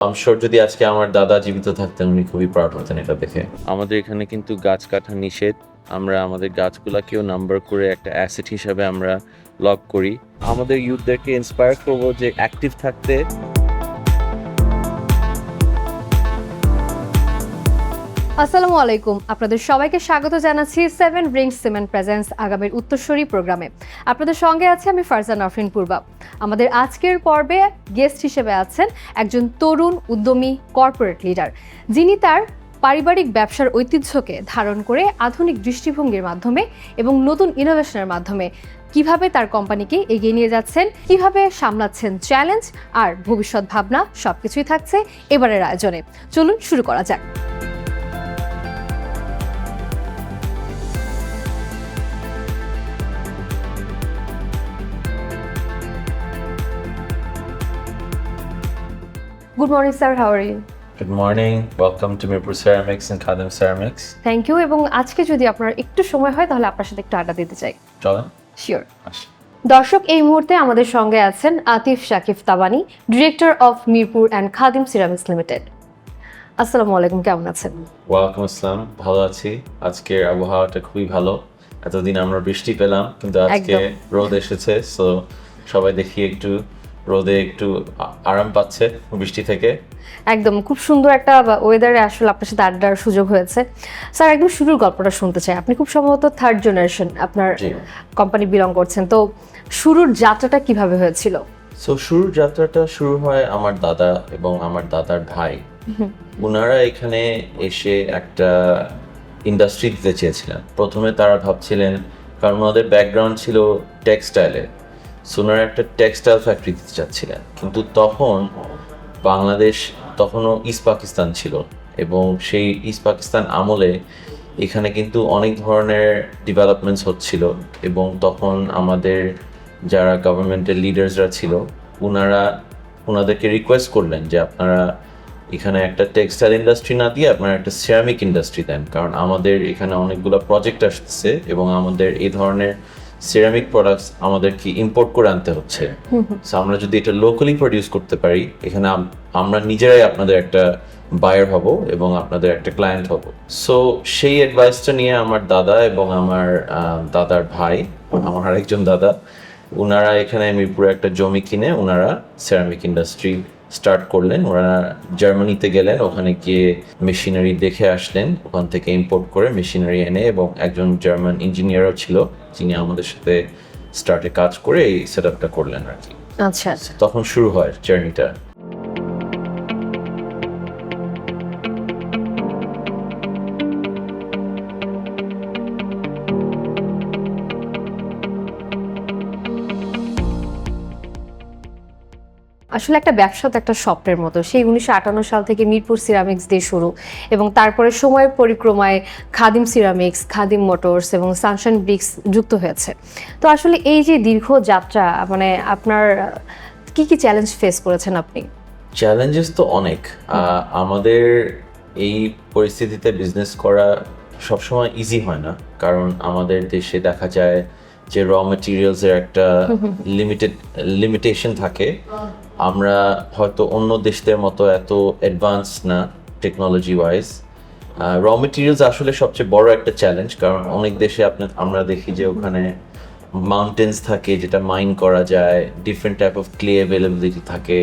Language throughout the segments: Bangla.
আমশোর যদি আজকে আমার দাদা জীবিত থাকতেন উনি খুবই প্রাউড হতেন এটা দেখে। আমাদের এখানে কিন্তু গাছ কাটা নিষেধ। আমরা আমাদের গাছগুলাকেও নাম্বার করে একটা অ্যাসেট হিসাবে আমরা লক করি। আমাদের ইউথদেরকে ইন্সপায়ার করবো যে অ্যাক্টিভ থাকতে। আসসালামু আলাইকুম, আপনাদের সবাইকে স্বাগত জানাচ্ছি সেভেন ব্রিংস সিমেন্ট প্রেজেন্স আগামীর উত্তরসূরি প্রোগ্রামে। আপনাদের সঙ্গে আছি আমি ফারজান আফরিন পূর্বা। আমাদের আজকের পর্বে গেস্ট হিসেবে আছেন একজন তরুণ উদ্যমী কর্পোরেট লিডার, যিনি তার পারিবারিক ব্যবসার ঐতিহ্যকে ধারণ করে আধুনিক দৃষ্টিভঙ্গির মাধ্যমে এবং নতুন ইনোভেশনের মাধ্যমে কিভাবে তার কোম্পানিকে এগিয়ে নিয়ে যাচ্ছেন, কিভাবে সামলাচ্ছেন চ্যালেঞ্জ আর ভবিষ্যৎ ভাবনা, সবকিছুই থাকছে এবারের আয়োজনে। চলুন শুরু করা যাক। Good morning, sir. How are you? Good morning, welcome to Mirpur Ceramics and Khadim Ceramics. Thank you. এবং আজকে যদি আপনার একটু সময় হয় তাহলে আপনার সাথে একটু আড্ডা দিতে চাই। চলেন শিওর। আসি। দর্শক, এই মুহূর্তে আমাদের সঙ্গে আছেন Atif Shakib Tabani, director of Mirpur and Khadim ceramics limited. আসসালামু আলাইকুম, কেমন আছেন? ওয়ালাইকুম আসসালাম, ভালো আছি। আজকের আবহাওয়াটা খুবই ভালো। এতদিন আমরা বৃষ্টি পেলাম কিন্তু আজকে রোদ এসেছে, সো সবাই দেখি একটু রোদে একটু আরাম পাচ্ছে বৃষ্টি থেকে। একদম, খুব সুন্দর একটা ওয়েদারে আসলে আপনার সাথে আড্ডার সুযোগ হয়েছে। স্যার, একদম শুরুর গল্পটা শুনতে চাই। আপনি খুব সম্ভবত থার্ড জেনারেশন আপনার কোম্পানি বিলং করছেন, তো শুরুর যাত্রাটা কিভাবে হয়েছিল? সো শুরুর যাত্রাটা শুরু হয় আমার দাদা এবং আমার দাদার ভাই। ওনারা এখানে এসে একটা ইন্ডাস্ট্রি দিতে চেয়েছিলেন। প্রথমে তারা ভাবছিলেন, কারণ ওনাদের ব্যাকগ্রাউন্ড ছিল টেক্সটাইলের, সো ওনারা একটা টেক্সটাইল ফ্যাক্টরি দিতে চাচ্ছিলেন। কিন্তু তখন বাংলাদেশ তখনও ইস্ট পাকিস্তান ছিল এবং সেই ইস্ট পাকিস্তান আমলে এখানে কিন্তু অনেক ধরনের ডেভেলপমেন্টস হচ্ছিল এবং তখন আমাদের যারা গভর্নমেন্টের লিডার্সরা ছিল ওনাদেরকে রিকোয়েস্ট করলেন যে আপনারা এখানে একটা টেক্সটাইল ইন্ডাস্ট্রি না দিয়ে আপনারা একটা সিরামিক ইন্ডাস্ট্রি দেন, কারণ আমাদের এখানে অনেকগুলো প্রজেক্ট আসতেছে এবং আমাদের এই ধরনের সিরামিক প্রোডাক্টস আমাদেরকে ইম্পোর্ট করে আনতে হচ্ছে। সো আমরা যদি এটা লোকালি প্রডিউস করতে পারি, এখানে আমরা নিজেরাই আপনাদের একটা বায়ার হব এবং আপনাদের একটা ক্লায়েন্ট হব। সো সেই অ্যাডভাইসটা নিয়ে আমার দাদা এবং আমার দাদার ভাই, আমার আরেকজন দাদা, ওনারা এখানে মিরপুরে একটা জমি কিনে ওনারা সিরামিক ইন্ডাস্ট্রি স্টার্ট করলেন। ওনারা জার্মানিতে গেলেন, ওখানে গিয়ে মেশিনারি দেখে আসলেন, ওখান থেকে ইম্পোর্ট করে মেশিনারি এনে, এবং একজন জার্মান ইঞ্জিনিয়ারও ছিল যিনি আমাদের সাথে স্টার্টে কাজ করে এই সেট আপটা করলেন আর কি। আচ্ছা, তখন শুরু হয় জার্নিটা। আসলে একটা ব্যবসা তো একটা স্বপ্নের মতো। সেই 1958 সাল থেকে মিরপুর সিরামিক্স দিয়ে শুরু, এবং তারপরে সময়ের পরিক্রমায় খাদিম সিরামিক্স, খাদিম মোটরস এবং সানশাইন ব্রিক্স যুক্ত হয়েছে। তো আসলে এই যে দীর্ঘ যাত্রা, মানে আপনার কি কি চ্যালেঞ্জ ফেস করেছেন আপনি? চ্যালেঞ্জেস তো অনেক। আমাদের এই পরিস্থিতিতে বিজনেস করা সবসময় ইজি হয় না, কারণ আমাদের দেশে দেখা যায় যে র মেটেরিয়ালসের একটা লিমিটেশন থাকে। আমরা হয়তো অন্য দেশদের মতো এত অ্যাডভান্স না টেকনোলজি ওয়াইজ। র মেটেরিয়ালস আসলে সবচেয়ে বড় একটা চ্যালেঞ্জ, কারণ অনেক দেশে আমরা দেখি যে ওখানে মাউন্টেন্স থাকে যেটা মাইন করা যায়, different type of clay availability থাকে,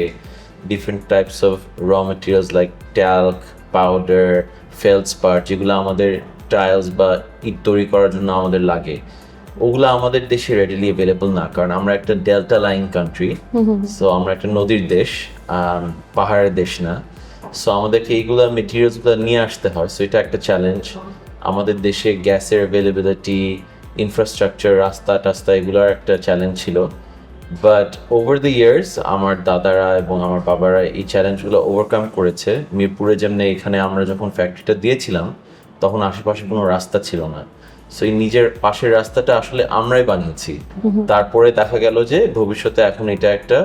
different types of raw materials like talc, powder, feldspar, যেগুলো আমাদের টাইলস বা ইট তৈরি করার জন্য আমাদের লাগে, ওগুলো আমাদের দেশে রেডিলি অ্যাভেলেবল না, কারণ আমরা একটা ডেল্টা লাইন কান্ট্রি। সো আমরা একটা নদীর দেশ, পাহাড়ের দেশ না। সো আমাদেরকে এইগুলো মেটেরিয়ালসগুলো নিয়ে আসতে হয়। সো এটা একটা চ্যালেঞ্জ। আমাদের দেশে গ্যাসের অ্যাভেলেবিলিটি, ইনফ্রাস্ট্রাকচার, রাস্তা টাস্তা, এগুলোর একটা চ্যালেঞ্জ ছিল। বাট ওভার দ্য ইয়ার্স আমার দাদারা এবং আমার বাবারা এই চ্যালেঞ্জগুলো ওভারকাম করেছে। মিরপুরে যেমনি এখানে আমরা যখন ফ্যাক্টরিটা দিয়েছিলাম তখন আশেপাশে কোনো রাস্তা ছিল না, সো এই নিজের পাশের রাস্তাটা আসলে আমরাই বানিয়েছি। তারপরে দেখা গেল যে ভবিষ্যতে এখন এটা একটা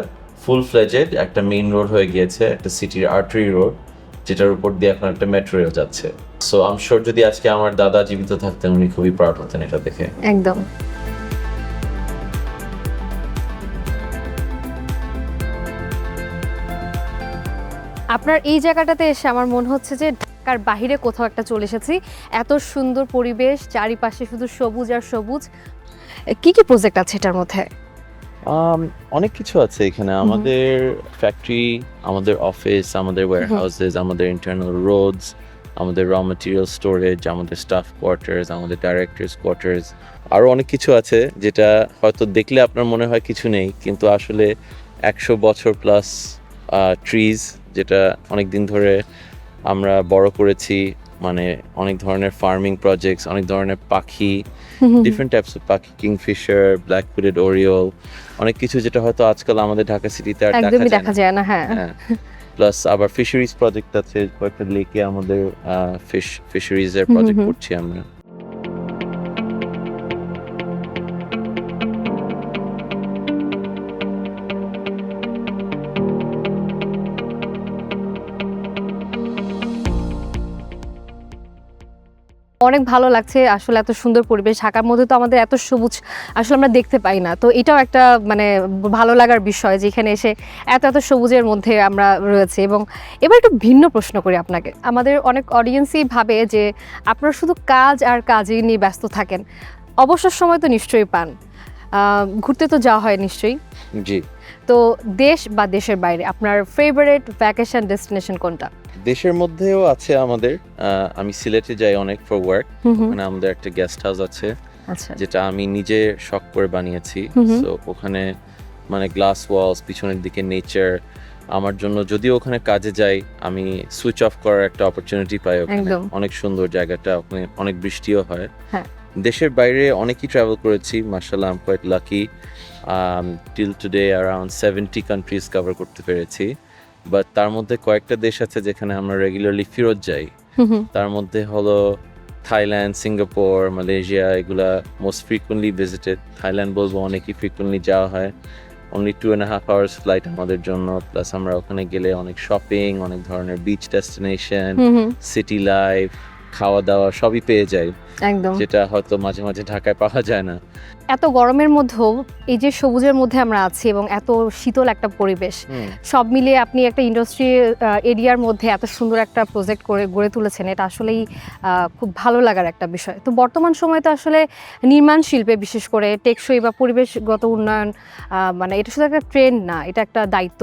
ফুল ফ্লেজেড একটা মেইন রোড হয়ে গিয়েছে, একটা সিটির আর্টারি রোড, যেটার উপর দিয়ে এখন একটা মেট্রো রেল যাচ্ছে। সো আই এম শিওর যদি আজকে আমার দাদা জীবিত থাকতেন উনি খুবই প্রাউড হতেন এটা দেখে। একদম। আপনার এই জায়গাটাতে এসে আমার মনে হচ্ছে যে ঢাকার বাইরে কোথাও একটা চলে এসেছি। এত সুন্দর পরিবেশ, চারিপাশে শুধু সবুজ আর সবুজ। কি কি প্রজেক্ট আছে এটার মধ্যে? অনেক কিছু আছে এখানে। আমাদের ফ্যাক্টরি, আমাদের অফিস, আমাদের ওয়্যারহাউসেস, আমাদের ইন্টারনাল রোডস, আমাদের র ম্যাটেরিয়াল স্টোরেজ, আমাদের স্টাফ কোয়ার্টার্স, আমাদের ডাইরেক্টরস কোয়ার্টার্স, আরও অনেক কিছু আছে যেটা হয়তো দেখলে আপনার মনে হয় কিছু নেই, কিন্তু আসলে 100 বছর প্লাস ট্রিজ, যেটা অনেক দিন ধরে আমরা বড় করেছি। মানে অনেক ধরনের ফার্মিং প্রজেক্টস, অনেক ধরনের পাখি, ডিফারেন্ট টাইপস অফ পাখি, কিংফিশার, ব্ল্যাক ফুডেড ওরিওল, অনেক কিছু যেটা হয়তো আজকাল আমাদের ঢাকা সিটিতে আর একদমই দেখা দেখা যায় যায় না। হ্যাঁ, না। প্লাস আবার ফিশারিজ প্রজেক্ট আছে, কয়েকটা লেকে আমাদের ফিশারিজ এর প্রজেক্ট করছি আমরা। অনেক ভালো লাগছে আসলে, এত সুন্দর পরিবেশ। ঢাকার মধ্যে তো আমাদের এত সবুজ আসলে আমরা দেখতে পাই না, তো এটাও একটা মানে ভালো লাগার বিষয় যে এখানে এসে এত এত সবুজের মধ্যে আমরা রয়েছে। এবং এবার একটু ভিন্ন প্রশ্ন করি আপনাকে। আমাদের অনেক অডিয়েন্সই ভাবে যে আপনারা শুধু কাজ আর কাজই নিয়ে ব্যস্ত থাকেন, অবসর সময় তো নিশ্চয়ই পান, ঘুরতে তো যাওয়া হয় নিশ্চয়ই। জি, তো দেশ বা দেশের বাইরে আপনার ফেভারিট ভ্যাকেশন ডেস্টিনেশন কোনটা? দেশের মধ্যেও আছে আমাদের। আমি সিলেটে যাই অনেক ফর ওয়ার্ক। ওখানে আমাদের একটা গেস্ট হাউস আছে, আচ্ছা, যেটা আমি নিজে শখ করে বানিয়েছি। তো ওখানে মানে গ্লাস ওয়ালস, পিছনের দিকে নেচার, আমার জন্য যদিও ওখানে কাজে যাই, আমি সুইচ অফ করার একটা অপরচুনিটি পাই ওখানে। একদম। অনেক সুন্দর জায়গাটা, ওখানে অনেক বৃষ্টিও হয়। হ্যাঁ। দেশের বাইরে অনেকই ট্রাভেল করেছি, মাশাআল্লাহ, I am quite lucky. Till today around 70 countries cover করতে পেরেছি। বাট তার মধ্যে কয়েকটা দেশ আছে যেখানে আমরা রেগুলারলি ফেরত যাই। তার মধ্যে হলো থাইল্যান্ড, সিঙ্গাপুর, মালয়েশিয়া, এগুলা মোস্ট ফ্রিকুয়েন্টলি ভিজিটেড। থাইল্যান্ড বলবো অনেকই ফ্রিকুয়েন্টলি যাওয়া হয়, অনলি 2.5 আওয়ার্স ফ্লাইট আমাদের জন্য। প্লাস আমরা ওখানে গেলে অনেক শপিং, অনেক ধরনের বিচ ডেস্টিনেশন, সিটি লাইফ, খাওয়া দাওয়া সবই পেয়ে যাই, একদম। যেটা হয়তো মাঝে মাঝে ঢাকায় পাওয়া যায় না। এত গরমের মধ্যেও এই যে সবুজের মধ্যে আমরা আছি এবং এত শীতল একটা পরিবেশ, সব মিলিয়ে আপনি একটা ইন্ডাস্ট্রি এরিয়ার মধ্যে এত সুন্দর একটা প্রজেক্ট করে গড়ে তুলেছেন, এটা আসলেই খুব ভালো লাগার একটা বিষয়। তো বর্তমান সময়ে তো আসলে নির্মাণ শিল্পে বিশেষ করে টেকসই বা পরিবেশগত উন্নয়ন, মানে এটা শুধু একটা ট্রেন্ড না, এটা একটা দায়িত্ব।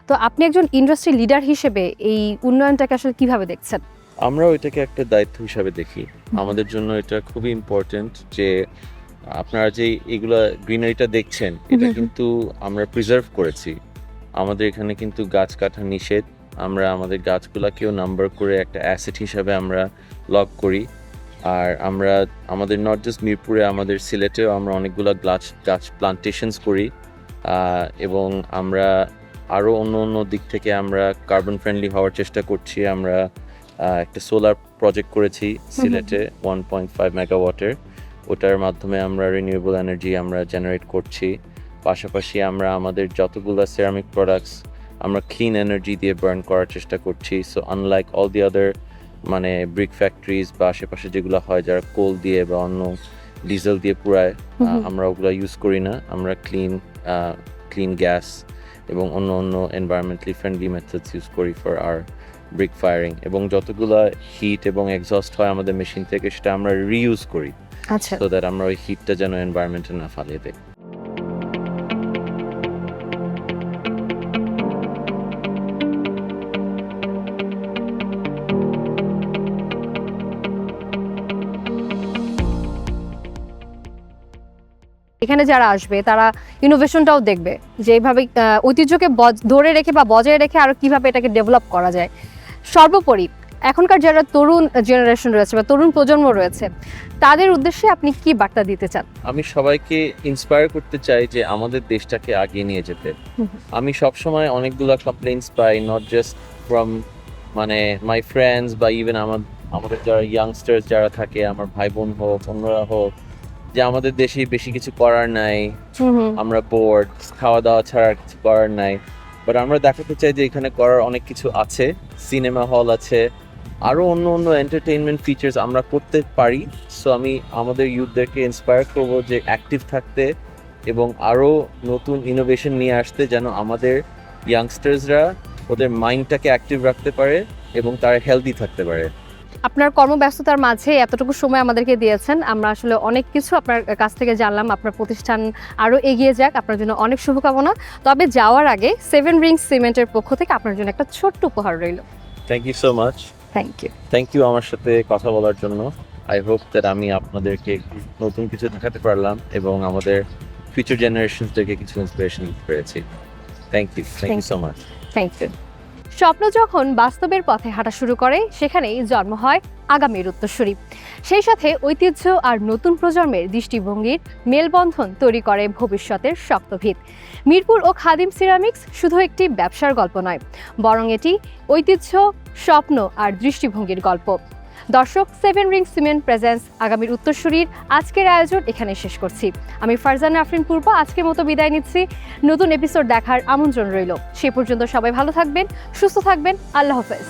তো আপনি একজন ইন্ডাস্ট্রি লিডার হিসেবে এই উন্নয়নটাকে আসলে কিভাবে দেখছেন? আমরাও এটাকে একটা দায়িত্ব হিসাবে দেখি। আমাদের জন্য এটা খুবই ইম্পর্টেন্ট যে আপনারা যে এগুলা গ্রিনারিটা দেখছেন, এটা কিন্তু আমরা প্রিজার্ভ করেছি। আমাদের এখানে কিন্তু গাছ কাটা নিষেধ। আমরা আমাদের গাছগুলাকেও নাম্বার করে একটা অ্যাসেট হিসাবে আমরা লগ করি। আর আমরা আমাদের নট জাস্ট মিরপুরে, আমাদের সিলেটেও আমরা অনেকগুলো গাছ প্লান্টেশনস করি। এবং আমরা আরও অন্য অন্য দিক থেকে আমরা কার্বন ফ্রেন্ডলি হওয়ার চেষ্টা করছি। আমরা একটা সোলার প্রজেক্ট করেছি সিলেটে 1.5 মেগাওয়াটের। ওটার মাধ্যমে আমরা রিনিউয়েবল এনার্জি আমরা জেনারেট করছি। পাশাপাশি আমরা আমাদের যতগুলো সেরামিক প্রোডাক্টস আমরা ক্লিন এনার্জি দিয়ে বার্ন করার চেষ্টা করছি। সো আনলাইক অল দি আদার মানে ব্রিক ফ্যাক্টরিজ বা আশেপাশে যেগুলো হয় যারা কোল দিয়ে বা অন্য ডিজেল দিয়ে পুরায়, আমরা ওগুলো ইউজ করি না। আমরা ক্লিন গ্যাস এবং অন্য অন্য এনভায়রনমেন্টালি ফ্রেন্ডলি মেথডস ইউজ করি ফর আর ব্রিক ফায়ারিং। এবং যতগুলো হিট এবং এক্সস্ট হয় আমাদের মেশিন থেকে, সেটা আমরা রিইউজ করি। আচ্ছা, সো দ্যাট আমরা ওই হিটটা যেন এনভায়রনমেন্টে না ফালিয়ে দেয়। এখানে যারা আসবে তারা ইনোভেশনটাও দেখবে যে এইভাবে ঐতিহ্যকে ধরে রেখে বা বজায় রেখে আরো কিভাবে এটাকে ডেভেলপ করা যায়। সর্বোপরি এখনকার যারা তরুণ জেনারেশন রয়েছে বা তরুণ প্রজন্ম রয়েছে, তাদের উদ্দেশ্যে আপনি কি বার্তা দিতে চান? আমি সবাইকে ইন্সপায়ার করতে চাই যে আমাদের দেশটাকে আগিয়ে নিয়ে যেতে। আমি সবসময় অনেকগুলো complaints pi, not just from মানে মাই ফ্রেন্ডস বা ইভেন আমাদের যারা ইয়াংস্টার্স যারা থাকে, আমার ভাই বোন হোক, অন্যরা হোক, যে আমাদের দেশে বেশি কিছু করার নাই, আমরা বোর্ড, খাওয়া দাওয়া ছাড়া আর কিছু করার নাই। বাট আমরা দেখাতে চাই যে এখানে করার অনেক কিছু আছে। সিনেমা হল আছে, আরও অন্য অন্য এন্টারটেইনমেন্ট ফিচার্স আমরা করতে পারি। সো আমি আমাদের ইউথদেরকে ইন্সপায়ার করব যে অ্যাক্টিভ থাকতে এবং আরও নতুন ইনোভেশন নিয়ে আসতে, যেন আমাদের ইয়াংস্টার্সরা ওদের মাইন্ডটাকে অ্যাক্টিভ রাখতে পারে এবং তারা হেলদি থাকতে পারে। আপনার কর্মব্যস্ততার মাঝে এতটুকু সময় আমাদেরকে দিয়েছেন, আমরা আসলে অনেক কিছু আপনার কাছ থেকে জানলাম। আপনার প্রতিষ্ঠান আরও এগিয়ে যাক, আপনার জন্য অনেক শুভকামনা। তবে যাওয়ার আগে 7 রিংস সিমেন্টের পক্ষ থেকে আপনার জন্য একটা ছোট্ট উপহার রইল। Thank you so much. Thank you. আমার সাথে কথা বলার জন্য। আই হোপ দ্যাট আমি আপনাদেরকে নতুন কিছু দেখাতে পারলাম এবং আমাদের ফিউচার জেনারেশনসদেরকে কিছু ইন্সপিরেশন দিতে পেরেছি। Thank you so much. Thank you. স্বপ্ন যখন বাস্তবের পথে হাঁটা শুরু করে, সেখানেই জন্ম হয় আগামীর উত্তরসূরি। সেই সাথে ঐতিহ্য আর নতুন প্রজন্মের দৃষ্টিভঙ্গির মেলবন্ধন তৈরি করে ভবিষ্যতের শক্ত ভিত। মিরপুর ও খাদিম সিরামিক্স শুধু একটি ব্যবসার গল্প নয়, বরং এটি ঐতিহ্য, স্বপ্ন আর দৃষ্টিভঙ্গির গল্প। দর্শক, 7 রিংস সিমেন্ট প্রেজেন্স আগামীর উত্তরসূরির আজকের আয়োজন এখানে শেষ করছি। আমি ফারজানা আফরিন পূর্ব আজকের মতো বিদায় নিচ্ছি। নতুন এপিসোড দেখার আমন্ত্রণ রইল। সে পর্যন্ত সবাই ভালো থাকবেন, সুস্থ থাকবেন। আল্লাহ হাফেজ।